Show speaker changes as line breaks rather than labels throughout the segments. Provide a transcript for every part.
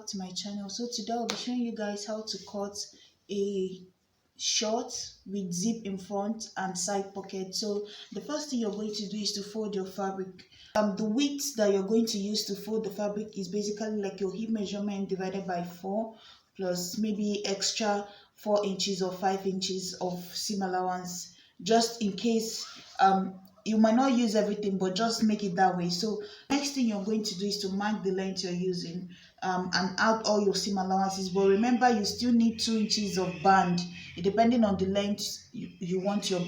to my channel. So today I'll be showing you guys how to cut a short with zip in front and side pocket. So the first thing you're going to do is to fold your fabric. The width that you're going to use to fold the fabric is basically like your hip measurement divided by 4 plus maybe extra 4 inches or 5 inches of seam allowance, just in case you might not use everything, but just make it that way. So next thing you're going to do is to mark the length you're using and add all your seam allowances. But remember, you still need 2 inches of band, depending on the length you want your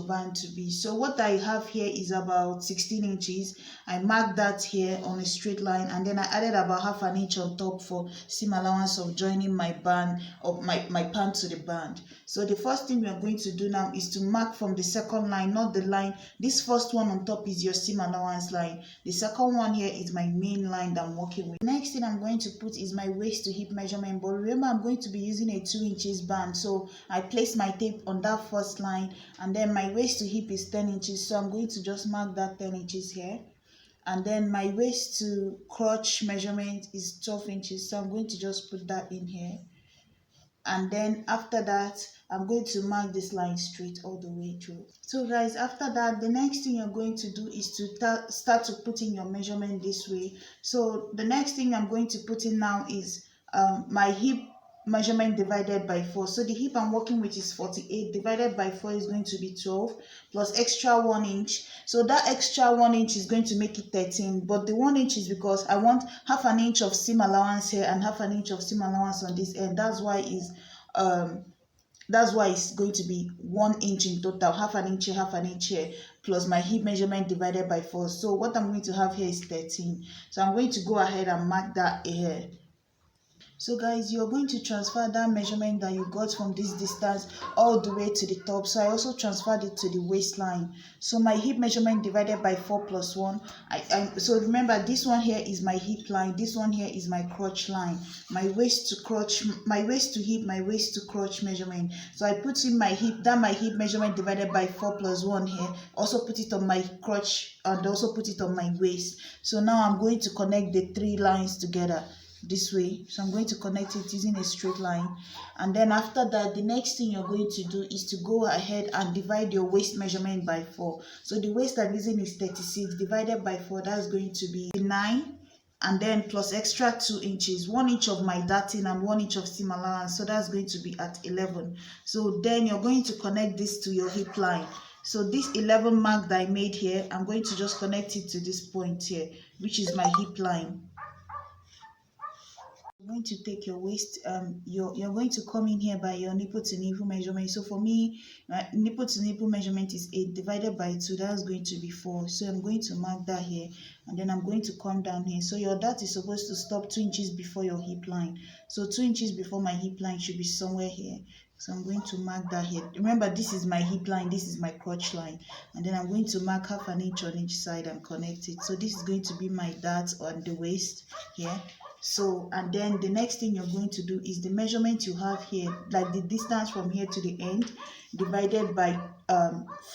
band to be. So what I have here is about 16 inches. I marked that here on a straight line, and then I added about half an inch on top for seam allowance of joining my band of my pant to the band. So the first thing we are going to do now is to mark from the second line, not the line. This first one on top is your seam allowance line. The second one here is my main line that I'm working with. Next thing I'm going to put is my waist to hip measurement, but remember I'm going to be using a 2 inches band. So I place my tape on that first line, and then my waist to hip is 10 inches. So I'm going to just mark that 10 inches here. And then my waist to crotch measurement is 12 inches. So I'm going to just put that in here. And then after that, I'm going to mark this line straight all the way through. So guys, after that, the next thing you're going to do is to start to put in your measurement this way. So the next thing I'm going to put in now is my hip measurement divided by 4. So the hip I'm working with is 48, divided by 4 is going to be 12 plus extra 1 inch. So that extra 1 inch is going to make it 13, but the 1 inch is because I want half an inch of seam allowance here and half an inch of seam allowance on this end. That's why it's going to be 1 inch in total, half an inch here, plus my hip measurement divided by 4. So what I'm going to have here is 13. So I'm going to go ahead and mark that here. So guys, you're going to transfer that measurement that you got from this distance all the way to the top. So I also transferred it to the waistline. So my hip measurement divided by 4 plus 1. So remember, this one here is my hip line. This one here is my crotch line. My waist to crotch, my waist to hip, my waist to crotch measurement. So I put in my hip measurement divided by 4 plus 1 here. Also put it on my crotch and also put it on my waist. So now I'm going to connect the 3 lines together this way. So I'm going to connect it using a straight line, and then after that, the next thing you're going to do is to go ahead and divide your waist measurement by 4. So the waist I'm using is 36 divided by 4, that's going to be 9, and then plus extra 2 inches, 1 inch of my darting and 1 inch of seam allowance, so that's going to be at 11. So then you're going to connect this to your hip line. So this 11 mark that I made here, I'm going to just connect it to this point here, which is my hip line. You're going to take your waist, you're going to come in here by your nipple to nipple measurement. So for me, my nipple to nipple measurement is 8 divided by 2, that's going to be 4. So I'm going to mark that here, and then I'm going to come down here. So your dart is supposed to stop 2 inches before your hip line. So 2 inches before my hip line should be somewhere here. So I'm going to mark that here. Remember, this is my hip line, this is my crotch line, and then I'm going to mark half an inch on each side and connect it. So this is going to be my dart on the waist here. So, and then the next thing you're going to do is the measurement you have here, like the distance from here to the end, divided by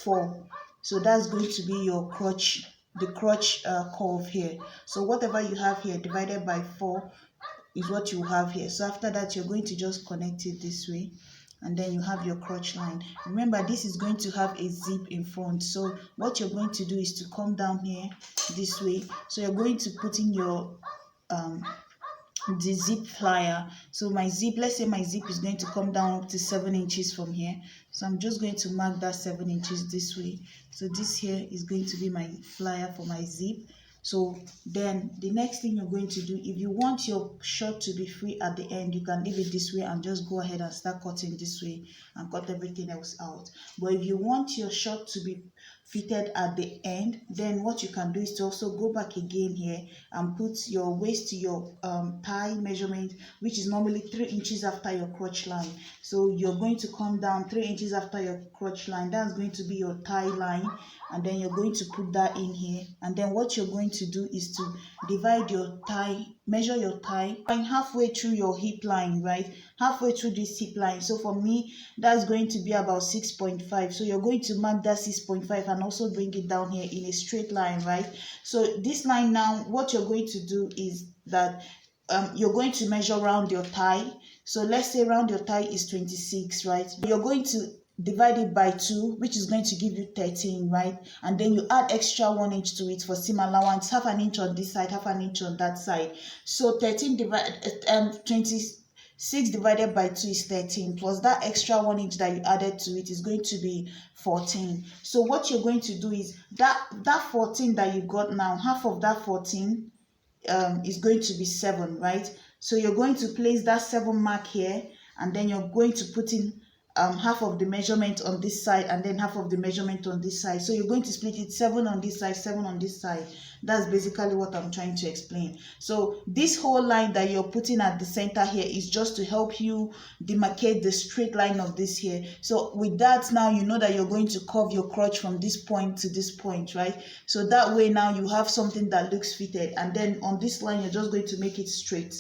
4. So that's going to be your crotch, the crotch curve here. So whatever you have here divided by 4 is what you have here. So after that, you're going to just connect it this way, and then you have your crotch line. Remember, this is going to have a zip in front. So what you're going to do is to come down here this way. So you're going to put in your the zip plier. So my zip, let's say my zip is going to come down up to 7 inches from here. So I'm just going to mark that 7 inches this way. So this here is going to be my plier for my zip. So then the next thing you're going to do, if you want your short to be free at the end, you can leave it this way and just go ahead and start cutting this way and cut everything else out. But if you want your short to be fitted at the end, then what you can do is to also go back again here and put your waist to your thigh measurement, which is normally 3 inches after your crotch line. So you're going to come down 3 inches after your crotch line. That's going to be your thigh line, and then you're going to put that in here. And then what you're going to do is to divide your thigh, measure your thigh and halfway through your hip line, right? Halfway through this hip line. So for me, that's going to be about 6.5. So you're going to mark that 6.5 and also bring it down here in a straight line, right? So this line now, what you're going to do is that you're going to measure around your thigh. So let's say around your thigh is 26, right? You're going to divide it by 2, which is going to give you 13, right? And then you add extra 1 inch to it for seam allowance, half an inch on this side, half an inch on that side. So 26 divided by 2 is 13, plus that extra 1 inch that you added to it is going to be 14. So what you're going to do is that 14 that you got now, half of that 14 is going to be 7, right? So you're going to place that 7 mark here, and then you're going to put in half of the measurement on this side and then half of the measurement on this side. So you're going to split it 7 on this side, 7 on this side. That's basically what I'm trying to explain. So this whole line that you're putting at the center here is just to help you demarcate the straight line of this here. So with that, now you know that you're going to curve your crotch from this point to this point, right? So that way now you have something that looks fitted, and then on this line you're just going to make it straight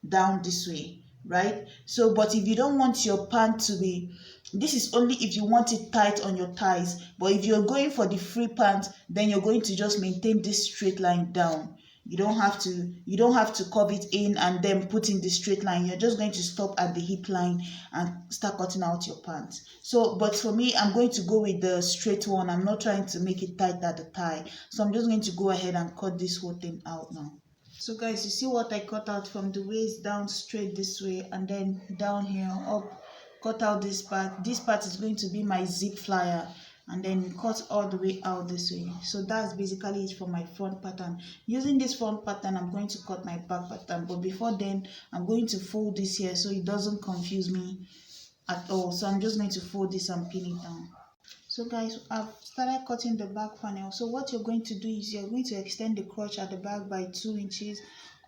down this way, right? So but if you don't want your pant to be, this is only if you want it tight on your thighs, but if you're going for the free pant, then you're going to just maintain this straight line down. You don't have to curve it in and then put in the straight line. You're just going to stop at the hip line and start cutting out your pants. So but for me, I'm going to go with the straight one. I'm not trying to make it tight at the thigh, so I'm just going to go ahead and cut this whole thing out now. So guys, you see what I cut out from the waist down straight this way, and then down here up, cut out this part. This part is going to be my zip flyer, and then cut all the way out this way. So that's basically it for my front pattern. Using this front pattern, I'm going to cut my back pattern, but before then I'm going to fold this here so it doesn't confuse me at all. So I'm just going to fold this and pin it down. So guys, I've started cutting the back panel. So what you're going to do is you're going to extend the crotch at the back by 2 inches,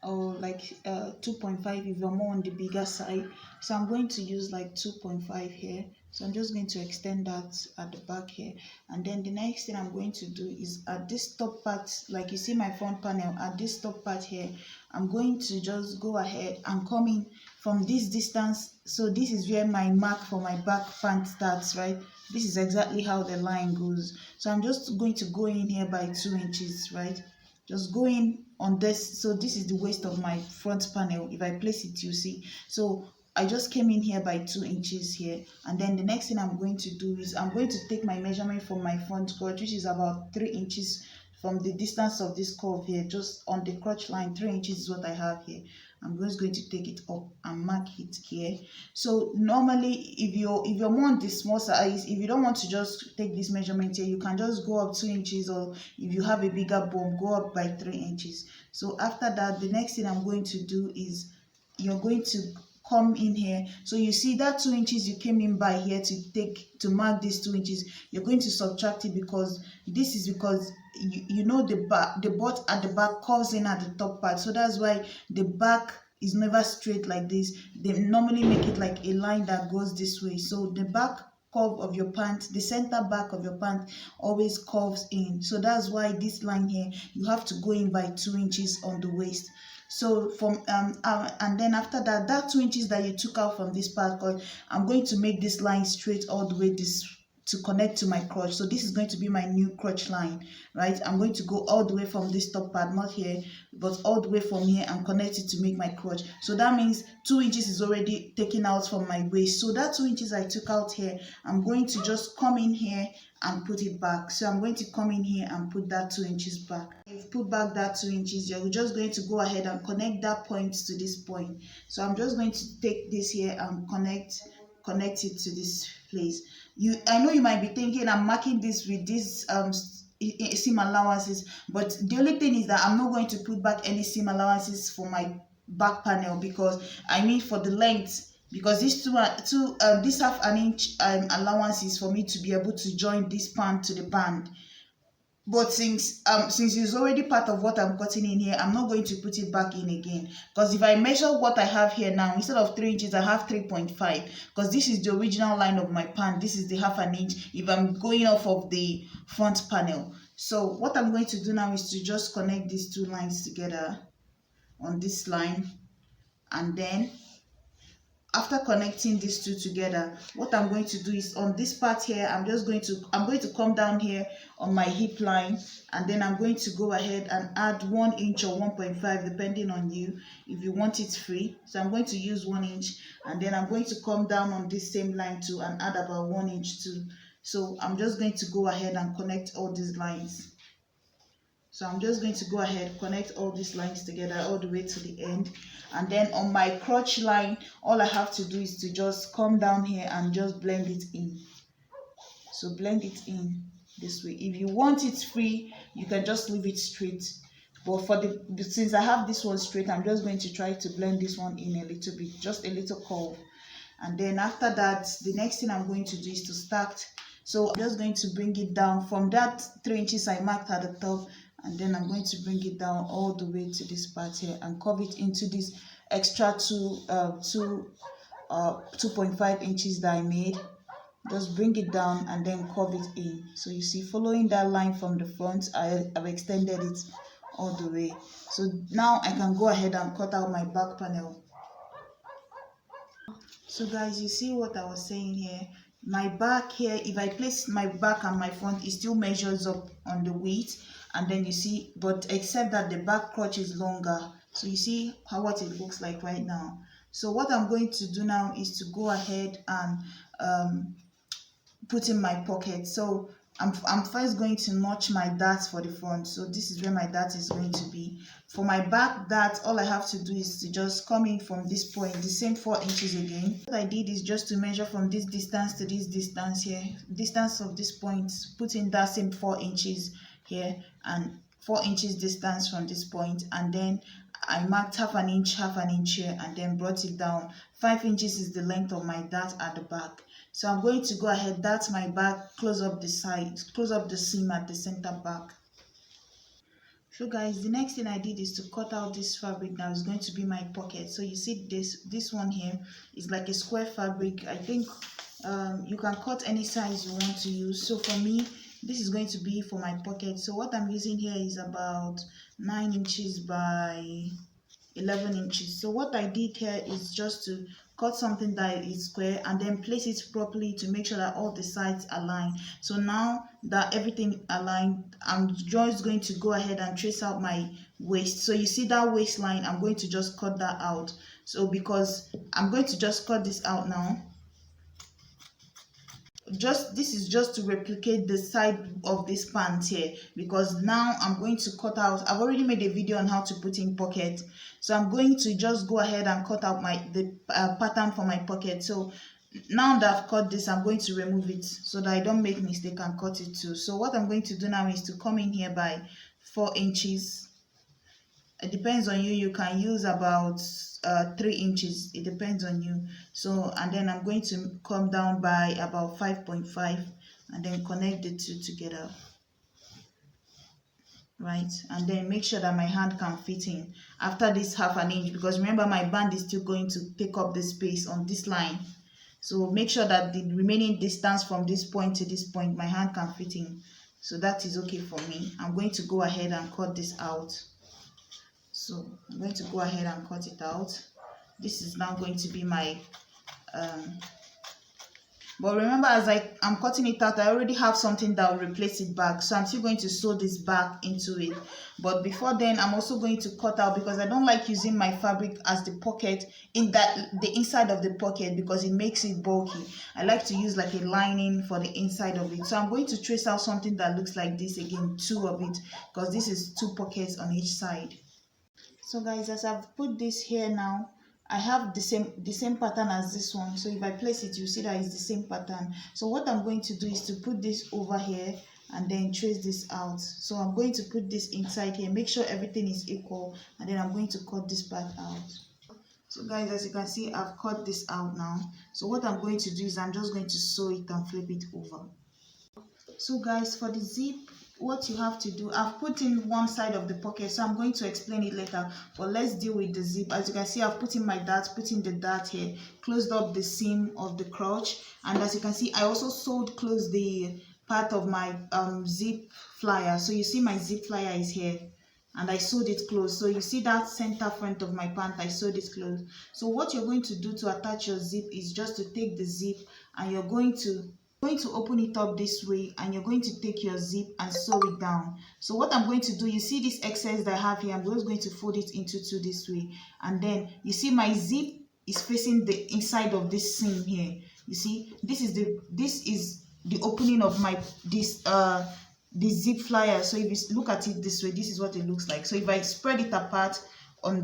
or like 2.5 if you're more on the bigger side. So I'm going to use like 2.5 here. So I'm just going to extend that at the back here. And then the next thing I'm going to do is at this top part, like you see my front panel, at this top part here, I'm going to just go ahead and come in from this distance. So this is where my mark for my back pant starts, right? This is exactly how the line goes. So I'm just going to go in here by 2 inches, right? Just go in on this. So this is the waist of my front panel. If I place it, you see. So I just came in here by 2 inches here, and then the next thing I'm going to do is I'm going to take my measurement from my front crotch, which is about 3 inches from the distance of this curve here, just on the crotch line. 3 inches is what I have here. I'm just going to take it up and mark it here. So normally if you're more on the small size, if you don't want to just take this measurement here, you can just go up 2 inches, or if you have a bigger bump, go up by 3 inches. So after that, the next thing I'm going to do is you're going to come in here. So you see that 2 inches you came in by here to mark these 2 inches, you're going to subtract it, because this is because you know the butt at the back curves in at the top part. So that's why the back is never straight like this. They normally make it like a line that goes this way. So the back curve of your pant, the center back of your pant always curves in. So that's why this line here, you have to go in by 2 inches on the waist. So from and then after that, that 2 inches that you took out from this part, because I'm going to make this line straight all the way this to connect to my crotch. So this is going to be my new crotch line, right? I'm going to go all the way from this top part, not here, but all the way from here, and connect it to make my crotch. So that means 2 inches is already taken out from my waist. So that 2 inches I took out here, I'm going to just come in here and put it back. So I'm going to come in here and put that 2 inches back. You've put back that 2 inches, you're just going to go ahead and connect that point to this point. So I'm just going to take this here and connect it to this place. I know you might be thinking I'm marking this with this seam allowances, but the only thing is that I'm not going to put back any seam allowances for my back panel, because I mean for the length, because these this half an inch allowance is for me to be able to join this band to the band. But since it's already part of what I'm cutting in here, I'm not going to put it back in again, because if I measure what I have here now, instead of 3 inches I have 3.5, because this is the original line of my pan. This is the half an inch if I'm going off of the front panel. So what I'm going to do now is to just connect these two lines together on this line, and then after connecting these two together, what I'm going to do is on this part here, I'm going to come down here on my hip line, and then I'm going to go ahead and add 1 inch or 1.5 depending on you if you want it free. So I'm going to use 1 inch, and then I'm going to come down on this same line too and add about 1 inch too. So I'm just going to go ahead and connect all these lines. So I'm just going to go ahead, connect all these lines together all the way to the end. And then on my crotch line, all I have to do is to just come down here and just blend it in. So blend it in this way. If you want it free, you can just leave it straight. But since I have this one straight, I'm just going to try to blend this one in a little bit, just a little curve. And then after that, the next thing I'm going to do is to start. So I'm just going to bring it down from that 3 inches I marked at the top, and then I'm going to bring it down all the way to this part here and curve it into this extra 2.5 inches that I made. Just bring it down and then curve it in. So you see, following that line from the front, I've extended it all the way. So now I can go ahead and cut out my back panel. So guys, you see what I was saying here? My back here, if I place my back and my front, it still measures up on the width. And then you see, but except that the back crotch is longer. So you see what it looks like right now. So what I'm going to do now is to go ahead and put in my pocket. So I'm first going to notch my darts for the front. So this is where my dart is going to be. For my back dart, all I have to do is to just come in from this point, the same 4 inches again. What I did is just to measure from this distance to this distance here, distance of this point, put in that same 4 inches here and 4 inches distance from this point, and then I marked half an inch here, and then brought it down. 5 inches is the length of my dart at the back. So I'm going to go ahead, dart my back, close up the side, close up the seam at the center back. So guys, the next thing I did is to cut out this fabric that is going to be my pocket. So you see this one here is like a square fabric. I think you can cut any size you want to use. So for me, this is going to be for my pocket. So what I'm using here is about 9 inches by 11 inches. So what I did here is just to cut something that is square and then place it properly to make sure that all the sides align. So now that everything aligned, I'm just going to go ahead and trace out my waist. So you see that waistline, I'm going to just cut that out. So because I'm going to just cut this out now. This is just to replicate the side of this pant here, because now I'm going to cut out. I've already made a video on how to put in pocket, so I'm going to just go ahead and cut out the pattern for my pocket. So now that I've cut this, I'm going to remove it so that I don't make mistake and cut it too. So what I'm going to do now is to come in here by 4 inches. It depends on you. You can use about 3 inches. It depends on you. So, and then I'm going to come down by about 5.5 and then connect the two together, right? And then make sure that my hand can fit in after this half an inch, because remember my band is still going to take up the space on this line. So make sure that the remaining distance from this point to this point, my hand can fit in. So that is okay for me. I'm going to go ahead and cut this out. So I'm going to go ahead and cut it out. This is now going to be my but remember, as I'm cutting it out, I already have something that will replace it back. So I'm still going to sew this back into it. But before then, I'm also going to cut out, because I don't like using my fabric as the pocket the inside of the pocket, because it makes it bulky. I like to use like a lining for the inside of it. So I'm going to trace out something that looks like this again, 2 of it, because this is 2 pockets on each side. So guys, as I've put this here now, I have the same pattern as this one. So if I place it, you see that it's the same pattern. So what I'm going to do is to put this over here and then trace this out. So I'm going to put this inside here, make sure everything is equal, and then I'm going to cut this part out. So guys, as you can see, I've cut this out now. So what I'm going to do is I'm just going to sew it and flip it over. So guys, for the zip, what you have to do, I've put in one side of the pocket, so I'm going to explain it later, but let's deal with the zip. As you can see, I've put in my dart, put in the dart here, closed up the seam of the crotch, and as you can see, I also sewed close the part of my zip flyer. So you see my zip flyer is here, and I sewed it close. So you see that center front of my pant, I sewed it close. So what you're going to do to attach your zip is just to take the zip, and you're going to open it up this way, and you're going to take your zip and sew it down. So what I'm going to do, you see this excess that I have here, I'm just going to fold it into two this way, and then you see my zip is facing the inside of this seam here. You see, this is the opening of my the zip flyer. So if you look at it this way, this is what it looks like. So if I spread it apart on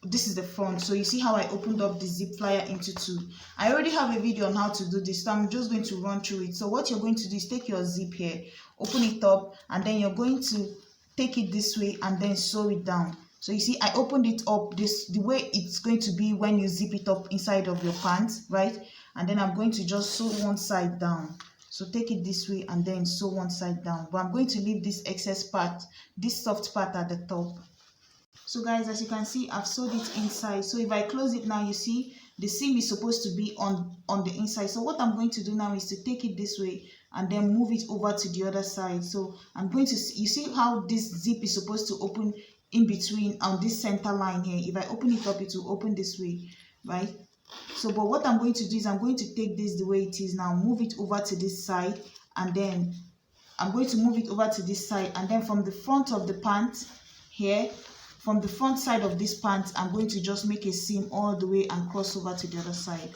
this is the front. So you see how I opened up the zip flyer into two. I already have a video on how to do this, so I'm just going to run through it. So what you're going to do is take your zip here, open it up, and then you're going to take it this way and then sew it down. So you see, I opened it up the way it's going to be when you zip it up inside of your pants, right? And then I'm going to just sew one side down. So take it this way and then sew one side down. But I'm going to leave this excess part, this soft part at the top. So guys, as you can see, I've sewed it inside. So if I close it now, you see the seam is supposed to be on the inside. So what I'm going to do now is to take it this way and then move it over to the other side. So I'm going to, you see how this zip is supposed to open in between on this center line here. If I open it up, it will open this way, right? So but what I'm going to do is I'm going to take this the way it is now, move it over to this side, and then I'm going to move it over to this side, and then from the front of the pant here, from the front side of this pant, I'm going to just make a seam all the way and cross over to the other side.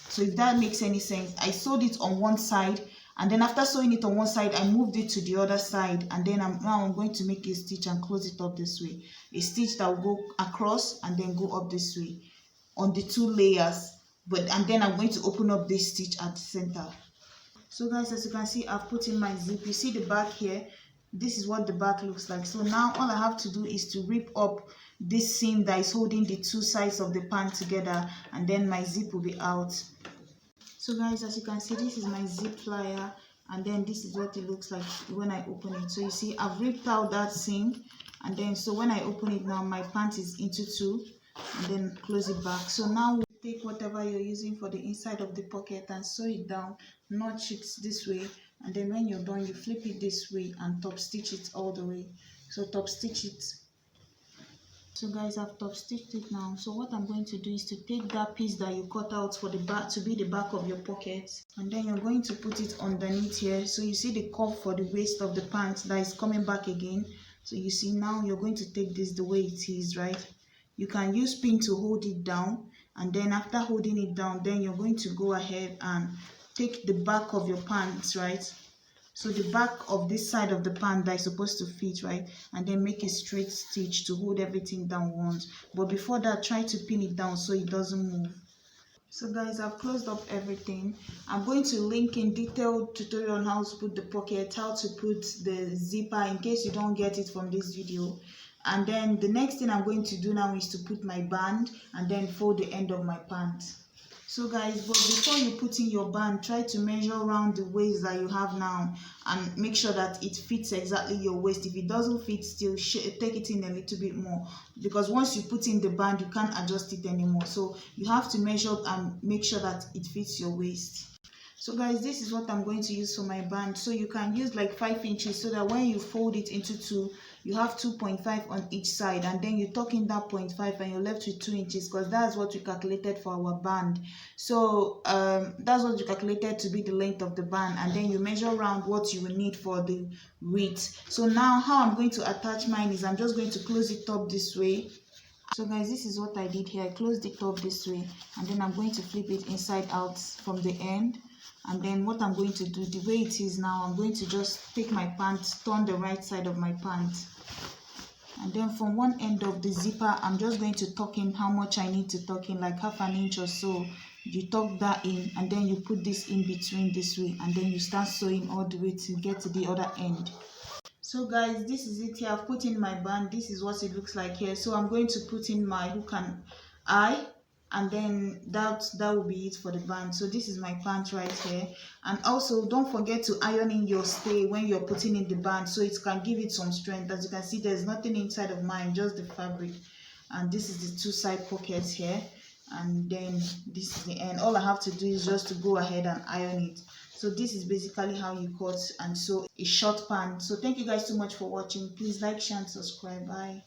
So if that makes any sense, I sewed it on one side, and then after sewing it on one side, I moved it to the other side, and then now I'm going to make a stitch and close it up this way. A stitch that will go across and then go up this way on the two layers, and then I'm going to open up this stitch at the center. So guys, as you can see, I've put in my zip. You see the back here, this is what the back looks like. So now all I have to do is to rip up this seam that is holding the two sides of the pant together, and then my zip will be out. So guys, as you can see, this is my zip flyer, and then this is what it looks like when I open it. So you see, I've ripped out that seam, and then so when I open it now, my pant is into two, and then close it back. So now we'll take whatever you're using for the inside of the pocket and sew it down, notch it this way, and then when you're done, you flip it this way and top stitch it all the way. So top stitch it. So guys, I've top stitched it now. So what I'm going to do is to take that piece that you cut out for the back to be the back of your pocket, and then you're going to put it underneath here. So you see the curve for the waist of the pants that is coming back again. So you see now you're going to take this the way it is, right? You can use pin to hold it down, and then after holding it down, then you're going to go ahead and take the back of your pants, right? So the back of this side of the pant that is supposed to fit, right? And then make a straight stitch to hold everything down once. But before that, try to pin it down so it doesn't move. So guys, I've closed up everything. I'm going to link in detailed tutorial on how to put the pocket, how to put the zipper in case you don't get it from this video. And then the next thing I'm going to do now is to put my band and then fold the end of my pant. So guys, but before you put in your band, try to measure around the waist that you have now and make sure that it fits exactly your waist. If it doesn't fit still, take it in a little bit more, because once you put in the band, you can't adjust it anymore. So you have to measure and make sure that it fits your waist. So guys, this is what I'm going to use for my band. So you can use like 5 inches so that when you fold it into two, you have 2.5 on each side, and then you tuck in that 0.5 and you're left with 2 inches, because that's what we calculated for our band. So that's what you calculated to be the length of the band, and then you measure around what you will need for the width. So now how I'm going to attach mine is I'm just going to close it up this way. So guys, this is what I did here. I closed it up this way, and then I'm going to flip it inside out from the end. And then what I'm going to do, the way it is now, I'm going to just take my pants, turn the right side of my pants, and then from one end of the zipper, I'm just going to tuck in how much I need to tuck in, like half an inch or so. You tuck that in, and then you put this in between this way, and then you start sewing all the way to get to the other end. So guys, this is it here. I've put in my band. This is what it looks like here. So I'm going to put in my hook and eye, and then that will be it for the band. So this is my pant right here. And also don't forget to iron in your stay when you're putting in the band, so it can give it some strength. As you can see, there's nothing inside of mine, just the fabric. And this is the two side pockets here. and then this is the end. All I have to do is just to go ahead and iron it. So this is basically how you cut and sew a short pant. So thank you guys so much for watching. Please like, share and subscribe. Bye.